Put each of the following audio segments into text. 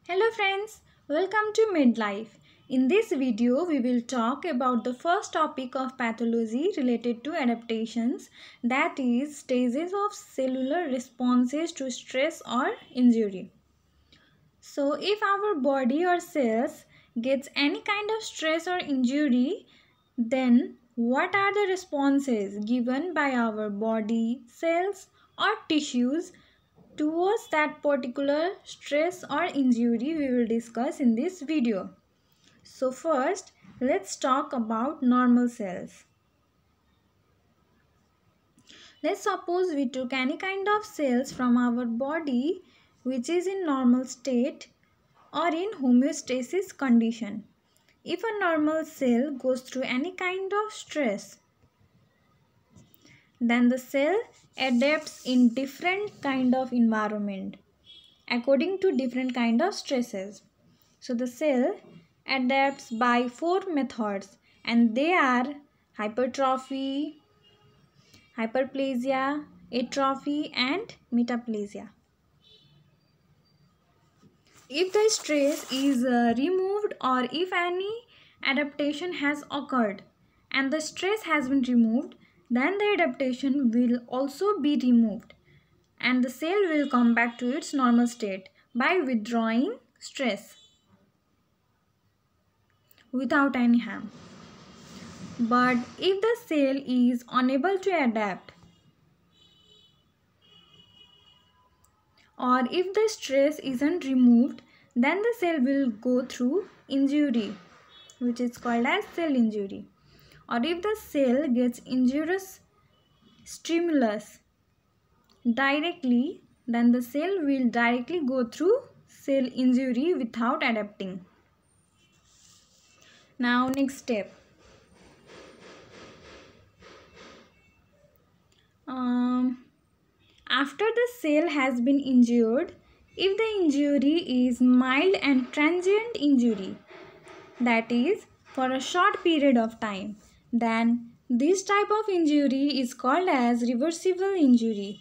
Hello friends, welcome to Medlife. In this video, we will talk about the first topic of pathology related to adaptations, that is stages of cellular responses to stress or injury. So if our body or cells gets any kind of stress or injury, then what are the responses given by our body, cells or tissues towards that particular stress or injury we will discuss in this video. So first, let's talk about normal cells. Let's suppose we took any kind of cells from our body which is in normal state or in homeostasis condition. If a normal cell goes through any kind of stress, then the cell adapts in different kind of environment according to different kind of stresses. So the cell adapts by 4 methods, and they are hypertrophy, hyperplasia, atrophy and metaplasia. If the stress is removed, or if any adaptation has occurred and the stress has been removed, then the adaptation will also be removed and the cell will come back to its normal state by withdrawing stress without any harm. But if the cell is unable to adapt, or if the stress isn't removed, then the cell will go through injury, which is called as cell injury. Or if the cell gets injurious stimulus directly, then the cell will directly go through cell injury without adapting. Now next step. After the cell has been injured, if the injury is mild and transient injury, that is for a short period of time, then this type of injury is called as reversible injury.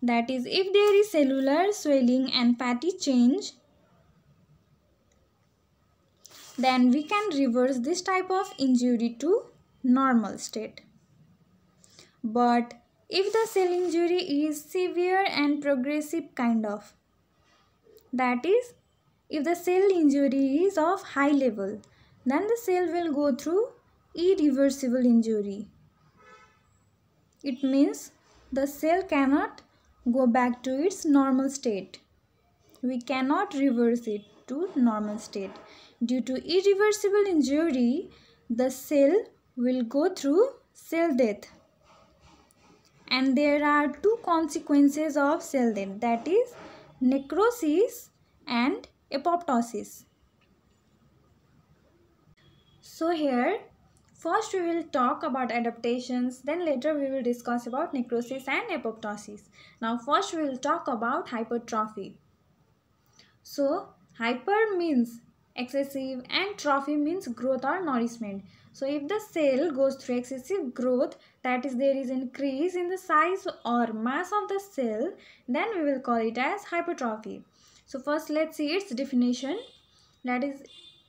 That is, if there is cellular swelling and fatty change, then we can reverse this type of injury to normal state. But if the cell injury is severe and progressive kind of, that is, if the cell injury is of high level, then the cell will go through irreversible injury. It means the cell cannot go back to its normal state. We cannot reverse it to normal state. Due to irreversible injury, the cell will go through cell death. And there are two consequences of cell death, that is necrosis and apoptosis. So here, first we will talk about adaptations, then later we will discuss about necrosis and apoptosis. Now first we will talk about hypertrophy. So hyper means excessive and trophy means growth or nourishment. So if the cell goes through excessive growth, that is there is increase in the size or mass of the cell, then we will call it as hypertrophy. So first let's see its definition. That is,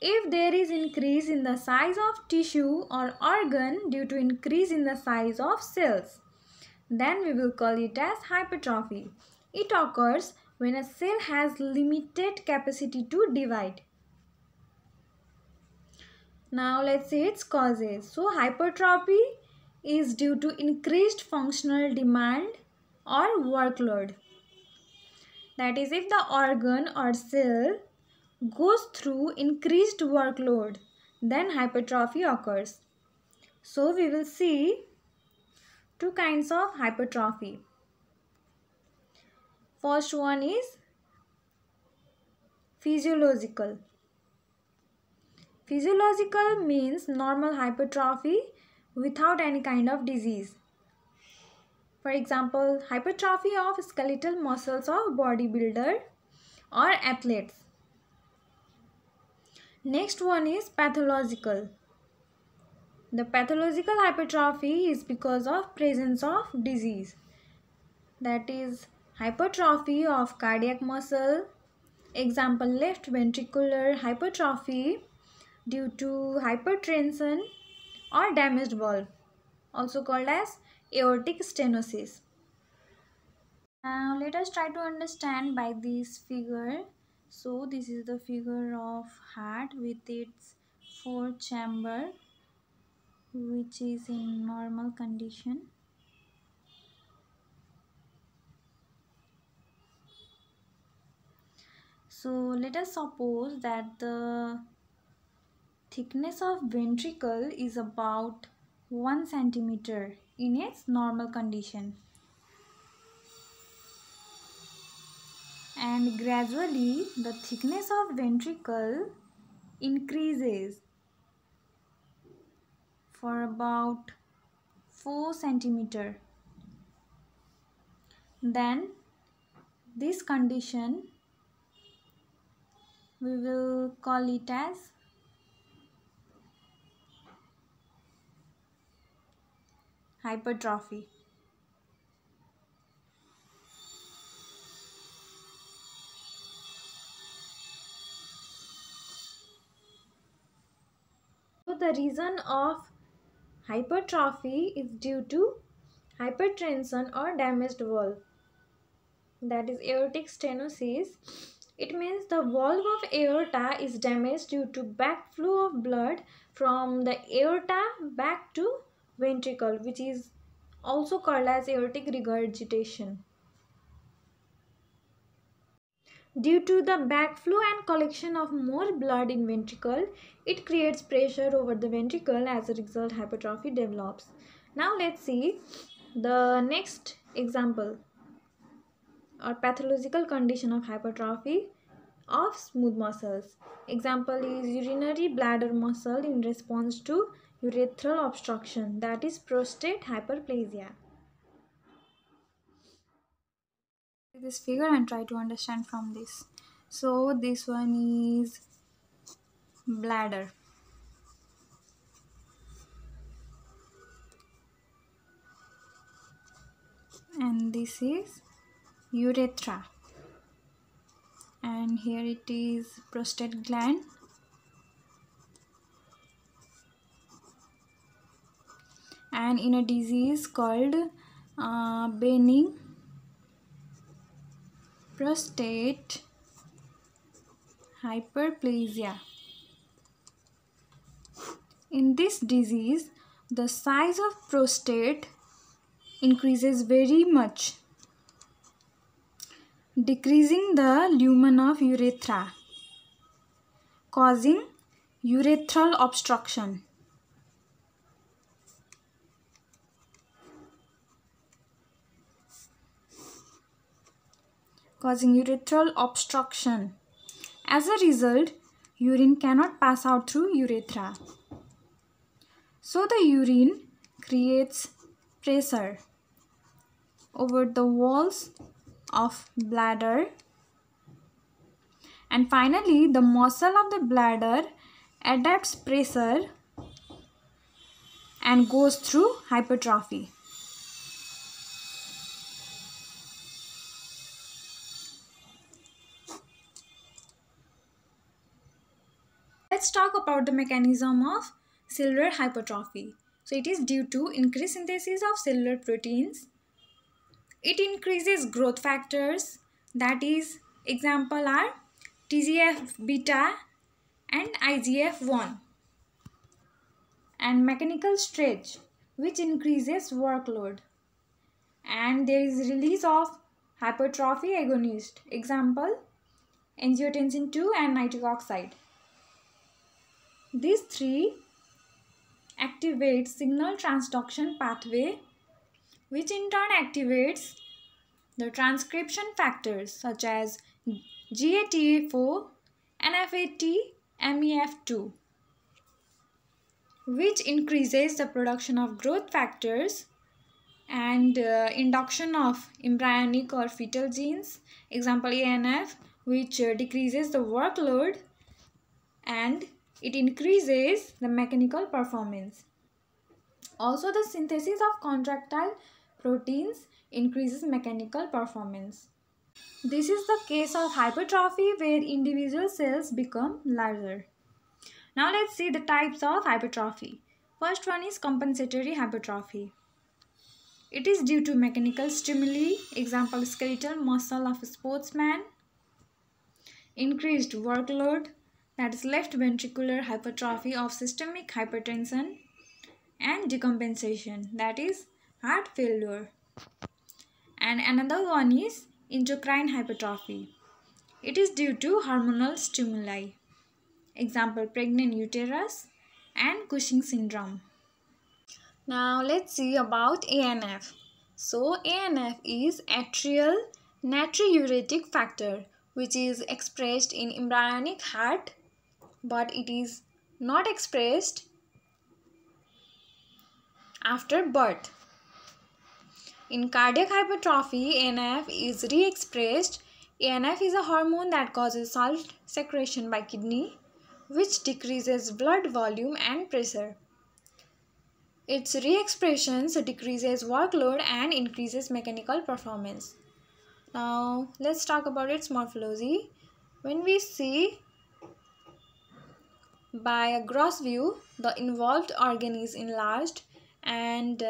if there is increase in the size of tissue or organ due to increase in the size of cells, then we will call it as hypertrophy. It occurs when a cell has limited capacity to divide. Now let's see its causes. So hypertrophy is due to increased functional demand or workload. That is, if the organ or cell goes through increased workload, then hypertrophy occurs. So we will see two kinds of hypertrophy. First one is physiological. Physiological means normal hypertrophy without any kind of disease. For example, hypertrophy of skeletal muscles of bodybuilder or athletes. Next one is pathological. The pathological hypertrophy is because of presence of disease. That is, Hypertrophy of cardiac muscle. Example, left ventricular hypertrophy due to hypertension or damaged valve, also called as aortic stenosis. Now let us try to understand by this figure. So this is the figure of heart with its fourth chamber, which is in normal condition. So let us suppose that the thickness of ventricle is about 1 centimeter in its normal condition, and gradually the thickness of ventricle increases for about 4 centimeter. Then this condition we will call it as hypertrophy. So the reason of hypertrophy is due to hypertension or damaged valve, that is aortic stenosis. It means the valve of aorta is damaged due to backflow of blood from the aorta back to ventricle, which is also called as aortic regurgitation. Due to the backflow and collection of more blood in ventricle, it creates pressure over the ventricle. As a result, hypertrophy develops. Now let's see the next example or pathological condition of hypertrophy of smooth muscles. Example is urinary bladder muscle in response to urethral obstruction, that is prostate hyperplasia. This figure and try to understand from this. So this one is bladder, and this is urethra, and here it is prostate gland, and in a disease called benign prostate hyperplasia. In this disease, the size of prostate increases very much, decreasing the lumen of urethra, causing urethral obstruction. As a result, urine cannot pass out through urethra. So the urine creates pressure over the walls of bladder, and finally the muscle of the bladder adapts pressure and goes through hypertrophy. Let's talk about the mechanism of cellular hypertrophy. So it is due to increased synthesis of cellular proteins. It increases growth factors, that is, example are TGF beta and IGF-1, and mechanical stretch, which increases workload, and there is release of hypertrophy agonist, example angiotensin 2 and nitric oxide. These three activate signal transduction pathway, which in turn activates the transcription factors such as GATA4 and FAT-MEF2, which increases the production of growth factors and induction of embryonic or fetal genes, example ANF, which decreases the workload and it increases the mechanical performance. Also, the synthesis of contractile proteins increases mechanical performance. This is the case of hypertrophy where individual cells become larger. Now let's see the types of hypertrophy. First one is compensatory hypertrophy. It is due to mechanical stimuli, example skeletal muscle of a sportsman, increased workload, that is left ventricular hypertrophy of systemic hypertension, and decompensation, that is heart failure. And another one is endocrine hypertrophy. It is due to hormonal stimuli, example pregnant uterus and Cushing syndrome. Now let's see about ANF. So ANF is atrial natriuretic factor, which is expressed in embryonic heart, but it is not expressed after birth. In cardiac hypertrophy, ANF is re-expressed. ANF is a hormone that causes salt secretion by kidney, which decreases blood volume and pressure. Its re-expressions decreases workload and increases mechanical performance. Now let's talk about its morphology. When we see by a gross view, the involved organ is enlarged, and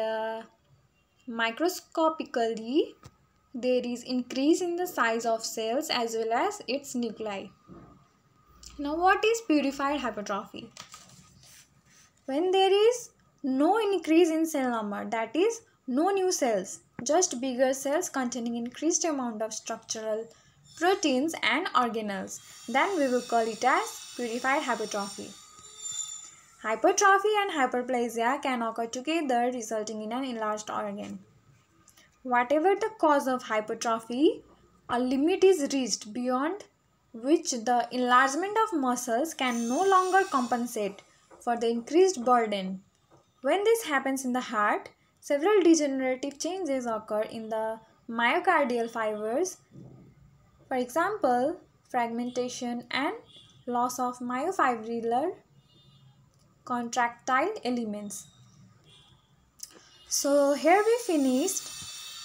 microscopically there is increase in the size of cells as well as its nuclei. Now what is purified hypertrophy? When there is no increase in cell number, that is no new cells, just bigger cells containing increased amount of structural proteins and organelles, then we will call it as purified hypertrophy. Hypertrophy and hyperplasia can occur together, resulting in an enlarged organ. Whatever the cause of hypertrophy, a limit is reached beyond which the enlargement of muscles can no longer compensate for the increased burden. When this happens in the heart, several degenerative changes occur in the myocardial fibers. For example, fragmentation and loss of myofibrillar contractile elements. So here we finished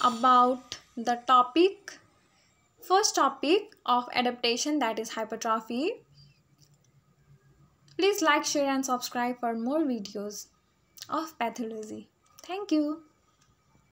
about the first topic of adaptation, that is hypertrophy. Please like, share and subscribe for more videos of pathology. Thank you.